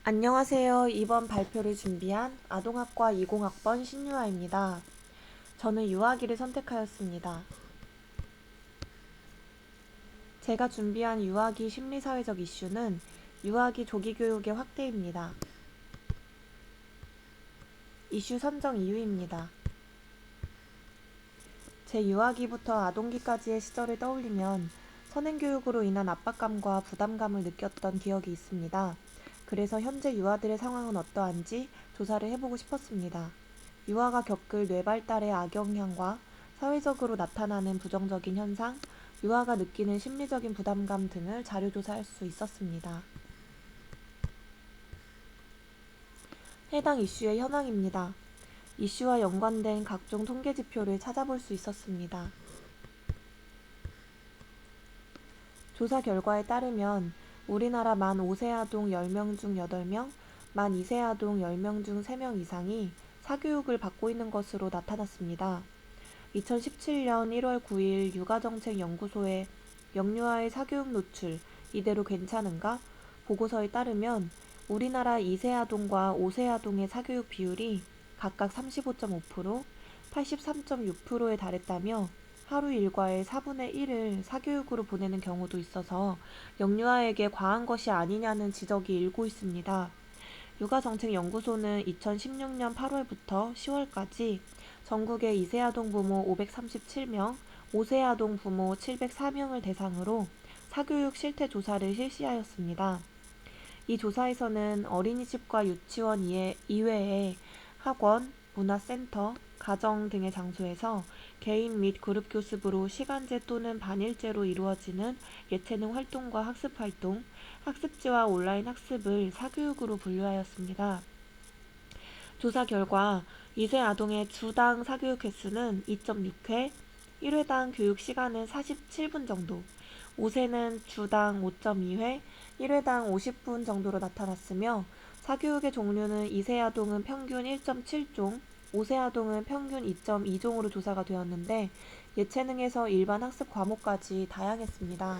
안녕하세요. 이번 발표를 준비한 아동학과 20학번 신유아입니다. 저는 유아기를 선택하였습니다. 제가 준비한 유아기 심리사회적 이슈는 유아기 조기교육의 확대입니다. 이슈 선정 이유입니다. 제 유아기부터 아동기까지의 시절을 떠올리면 선행교육으로 인한 압박감과 부담감을 느꼈던 기억이 있습니다. 그래서 현재 유아들의 상황은 어떠한지 조사를 해보고 싶었습니다. 유아가 겪을 뇌발달의 악영향과 사회적으로 나타나는 부정적인 현상, 유아가 느끼는 심리적인 부담감 등을 자료조사할 수 있었습니다. 해당 이슈의 현황입니다. 이슈와 연관된 각종 통계지표를 찾아볼 수 있었습니다. 조사 결과에 따르면 우리나라 만 5세 아동 10명 중 8명, 만 2세 아동 10명 중 3명 이상이 사교육을 받고 있는 것으로 나타났습니다. 2017년 1월 9일 육아정책연구소의 영유아의 사교육 노출 이대로 괜찮은가? 보고서에 따르면 우리나라 2세 아동과 5세 아동의 사교육 비율이 각각 35.5%, 83.6%에 달했다며 하루 일과의 4분의 1을 사교육으로 보내는 경우도 있어서 영유아에게 과한 것이 아니냐는 지적이 일고 있습니다. 육아정책연구소는 2016년 8월부터 10월까지 전국의 2세 아동 부모 537명, 5세 아동 부모 704명을 대상으로 사교육 실태 조사를 실시하였습니다. 이 조사에서는 어린이집과 유치원 이외에 학원, 문화센터, 가정 등의 장소에서 개인 및 그룹 교습으로 시간제 또는 반일제로 이루어지는 예체능 활동과 학습 활동, 학습지와 온라인 학습을 사교육으로 분류하였습니다. 조사 결과 2세 아동의 주당 사교육 횟수는 2.6회, 1회당 교육 시간은 47분 정도, 5세는 주당 5.2회, 1회당 50분 정도로 나타났으며 사교육의 종류는 2세 아동은 평균 1.7종, 5세 아동은 평균 2.2종으로 조사가 되었는데 예체능에서 일반 학습 과목까지 다양했습니다.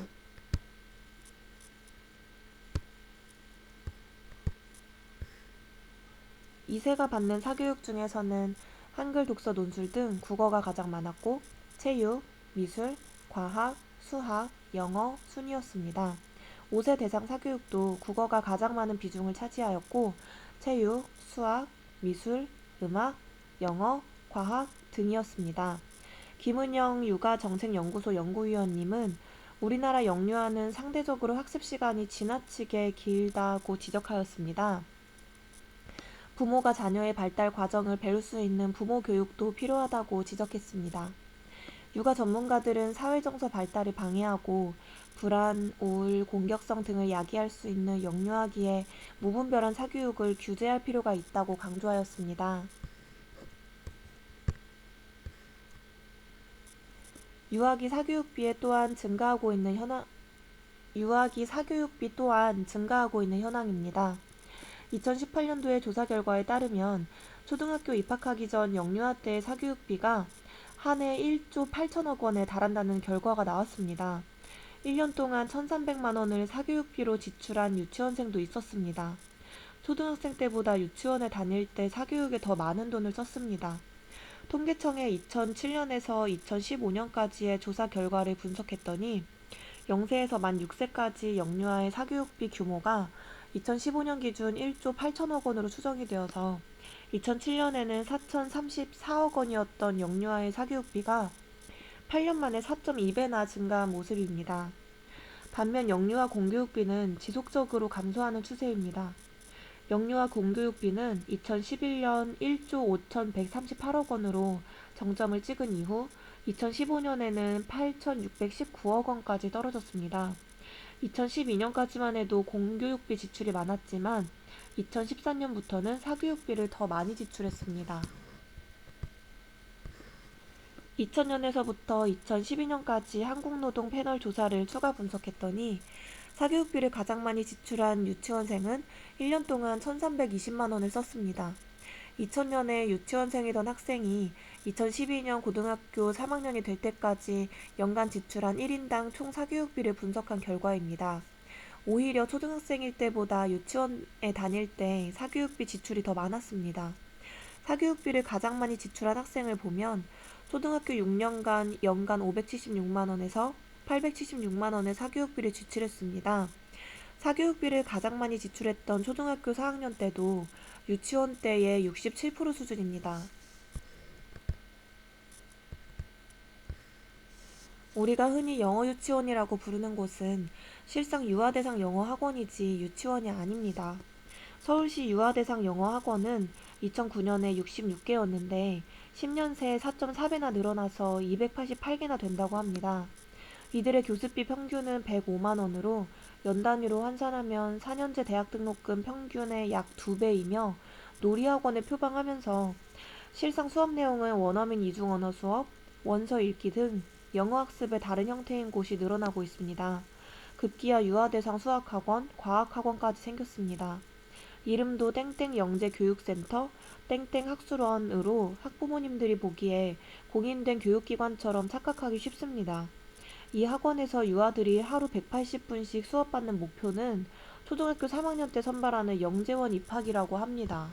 2세가 받는 사교육 중에서는 한글 독서 논술 등 국어가 가장 많았고 체육, 미술, 과학, 수학, 영어 순이었습니다. 5세 대상 사교육도 국어가 가장 많은 비중을 차지하였고 체육, 수학, 미술, 음악, 영어, 과학 등이었습니다. 김은영 육아정책연구소 연구위원님은 우리나라 영유아는 상대적으로 학습 시간이 지나치게 길다고 지적하였습니다. 부모가 자녀의 발달 과정을 배울 수 있는 부모 교육도 필요하다고 지적했습니다. 육아 전문가들은 사회정서 발달을 방해하고 불안, 우울, 공격성 등을 야기할 수 있는 영유아기에 무분별한 사교육을 규제할 필요가 있다고 강조하였습니다. 유아기 사교육비 또한 증가하고 있는 현황입니다. 2018년도의 조사 결과에 따르면 초등학교 입학하기 전 영유아 때의 사교육비가 한 해 1조 8천억 원에 달한다는 결과가 나왔습니다. 1년 동안 1,300만 원을 사교육비로 지출한 유치원생도 있었습니다. 초등학생 때보다 유치원에 다닐 때 사교육에 더 많은 돈을 썼습니다. 통계청의 2007년에서 2015년까지의 조사 결과를 분석했더니 0세에서 만 6세까지 영유아의 사교육비 규모가 2015년 기준 1조 8천억 원으로 추정이 되어서 2007년에는 4,034억 원이었던 영유아의 사교육비가 8년 만에 4.2배나 증가한 모습입니다. 반면 영유아 공교육비는 지속적으로 감소하는 추세입니다. 영유아 공교육비는 2011년 1조 5,138억 원으로 정점을 찍은 이후 2015년에는 8,619억 원까지 떨어졌습니다. 2012년까지만 해도 공교육비 지출이 많았지만 2014년부터는 사교육비를 더 많이 지출했습니다. 2000년에서부터 2012년까지 한국노동 패널 조사를 추가 분석했더니 사교육비를 가장 많이 지출한 유치원생은 1년 동안 1,320만 원을 썼습니다. 2000년에 유치원생이던 학생이 2012년 고등학교 3학년이 될 때까지 연간 지출한 1인당 총 사교육비를 분석한 결과입니다. 오히려 초등학생일 때보다 유치원에 다닐 때 사교육비 지출이 더 많았습니다. 사교육비를 가장 많이 지출한 학생을 보면 초등학교 6년간 연간 576만 원에서 876만 원의 사교육비를 지출했습니다. 사교육비를 가장 많이 지출했던 초등학교 4학년 때도 유치원 때의 67% 수준입니다. 우리가 흔히 영어 유치원이라고 부르는 곳은 실상 유아대상 영어 학원이지 유치원이 아닙니다. 서울시 유아대상 영어 학원은 2009년에 66개였는데 10년 새에 4.4배나 늘어나서 288개나 된다고 합니다. 이들의 교습비 평균은 105만 원으로 연 단위로 환산하면 4년제 대학 등록금 평균의 약 2배이며 놀이학원을 표방하면서 실상 수업 내용은 원어민 이중 언어 수업, 원서 읽기 등 영어 학습의 다른 형태인 곳이 늘어나고 있습니다. 급기야 유아대상 수학학원, 과학학원까지 생겼습니다. 이름도 땡땡 영재교육센터, 땡땡 학술원으로 학부모님들이 보기에 공인된 교육기관처럼 착각하기 쉽습니다. 이 학원에서 유아들이 하루 180분씩 수업받는 목표는 초등학교 3학년 때 선발하는 영재원 입학이라고 합니다.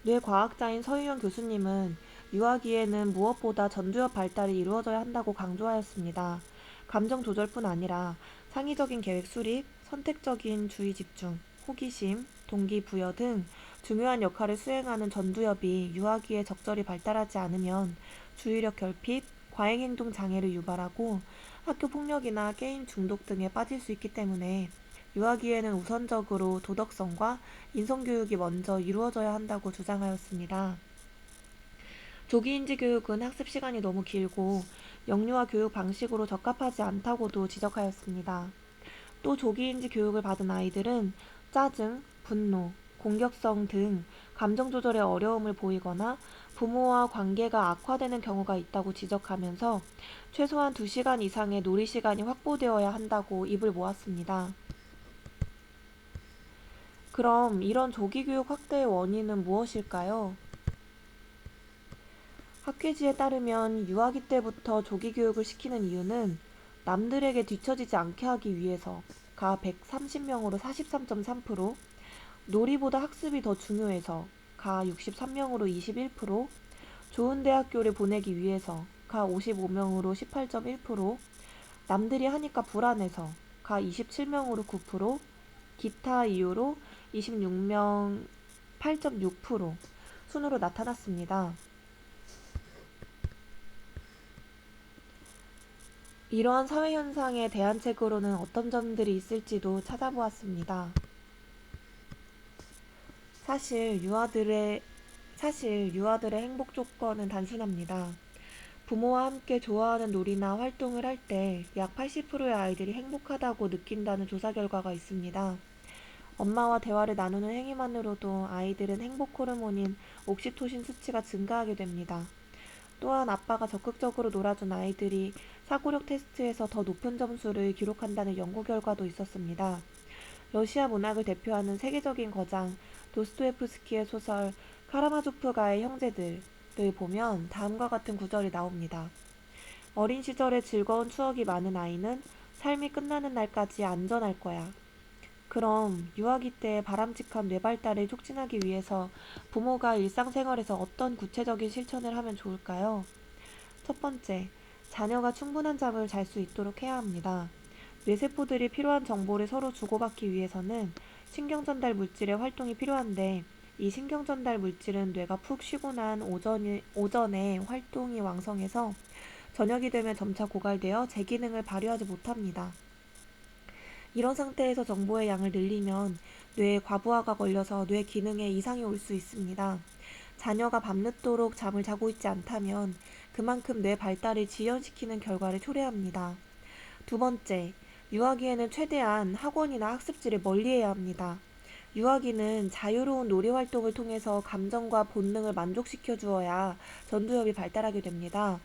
뇌과학자인 서유연 교수님은 유아기에는 무엇보다 전두엽 발달이 이루어져야 한다고 강조하였습니다. 감정 조절뿐 아니라 창의적인 계획 수립, 선택적인 주의 집중, 호기심, 동기부여 등 중요한 역할을 수행하는 전두엽이 유아기에 적절히 발달하지 않으면 주의력 결핍, 과잉행동 장애를 유발하고 학교 폭력이나 게임 중독 등에 빠질 수 있기 때문에 유아기에는 우선적으로 도덕성과 인성교육이 먼저 이루어져야 한다고 주장하였습니다. 조기인지 교육은 학습 시간이 너무 길고 영유아 교육 방식으로 적합하지 않다고도 지적하였습니다. 또 조기인지 교육을 받은 아이들은 짜증, 분노, 공격성 등 감정 조절에 어려움을 보이거나 부모와 관계가 악화되는 경우가 있다고 지적하면서 최소한 2시간 이상의 놀이 시간이 확보되어야 한다고 입을 모았습니다. 그럼 이런 조기교육 확대의 원인은 무엇일까요? 학회지에 따르면 유아기 때부터 조기교육을 시키는 이유는 남들에게 뒤처지지 않게 하기 위해서 가 130명으로 43.3%, 놀이보다 학습이 더 중요해서 가 63명으로 21%, 좋은 대학교를 보내기 위해서 가 55명으로 18.1%, 남들이 하니까 불안해서 가 27명으로 9%, 기타 이유로 26명 8.6% 순으로 나타났습니다. 이러한 사회현상에 대안책으로는 어떤 점들이 있을지도 찾아보았습니다. 사실 유아들의 행복 조건은 단순합니다. 부모와 함께 좋아하는 놀이나 활동을 할 때 약 80%의 아이들이 행복하다고 느낀다는 조사 결과가 있습니다. 엄마와 대화를 나누는 행위만으로도 아이들은 행복 호르몬인 옥시토신 수치가 증가하게 됩니다. 또한 아빠가 적극적으로 놀아준 아이들이 사고력 테스트에서 더 높은 점수를 기록한다는 연구 결과도 있었습니다. 러시아 문학을 대표하는 세계적인 거장 도스토옙스키의 소설 카라마조프가의 형제들을 보면 다음과 같은 구절이 나옵니다. 어린 시절의 즐거운 추억이 많은 아이는 삶이 끝나는 날까지 안전할 거야. 그럼 유아기 때 바람직한 뇌발달을 촉진하기 위해서 부모가 일상생활에서 어떤 구체적인 실천을 하면 좋을까요? 첫 번째, 자녀가 충분한 잠을 잘 수 있도록 해야 합니다. 뇌세포들이 필요한 정보를 서로 주고받기 위해서는 신경전달 물질의 활동이 필요한데 이 신경전달 물질은 뇌가 푹 쉬고 난 오전에 활동이 왕성해서 저녁이 되면 점차 고갈되어 제 기능을 발휘하지 못합니다. 이런 상태에서 정보의 양을 늘리면 뇌에 과부하가 걸려서 뇌 기능에 이상이 올 수 있습니다. 자녀가 밤늦도록 잠을 자고 있지 않다면 그만큼 뇌 발달을 지연시키는 결과를 초래합니다. 두 번째, 유아기에는 최대한 학원이나 학습지를 멀리해야 합니다. 유아기는 자유로운 놀이 활동을 통해서 감정과 본능을 만족시켜 주어야 전두엽이 발달하게 됩니다.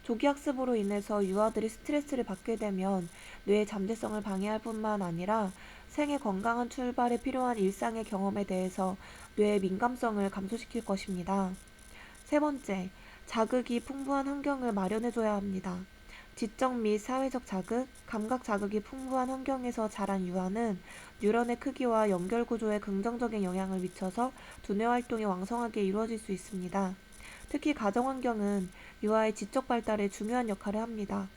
조기 학습으로 인해서 유아들이 스트레스를 받게 되면 뇌의 잠재성을 방해할 뿐만 아니라 생애 건강한 출발에 필요한 일상의 경험에 대해서 뇌의 민감성을 감소시킬 것입니다. 세 번째, 자극이 풍부한 환경을 마련해줘야 합니다. 지적 및 사회적 자극, 감각 자극이 풍부한 환경에서 자란 유아는 뉴런의 크기와 연결 구조에 긍정적인 영향을 미쳐서 두뇌 활동이 왕성하게 이루어질 수 있습니다. 특히 가정 환경은 유아의 지적 발달에 중요한 역할을 합니다.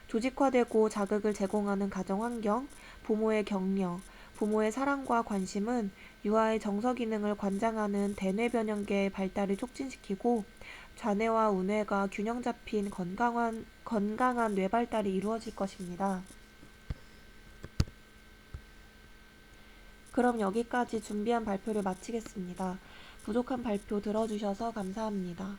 조직화되고 자극을 제공하는 가정 환경, 부모의 격려, 부모의 사랑과 관심은 유아의 정서 기능을 관장하는 대뇌 변형계의 발달을 촉진시키고 좌뇌와 우뇌가 균형 잡힌 건강한 뇌 발달이 이루어질 것입니다. 그럼 여기까지 준비한 발표를 마치겠습니다. 부족한 발표 들어주셔서 감사합니다.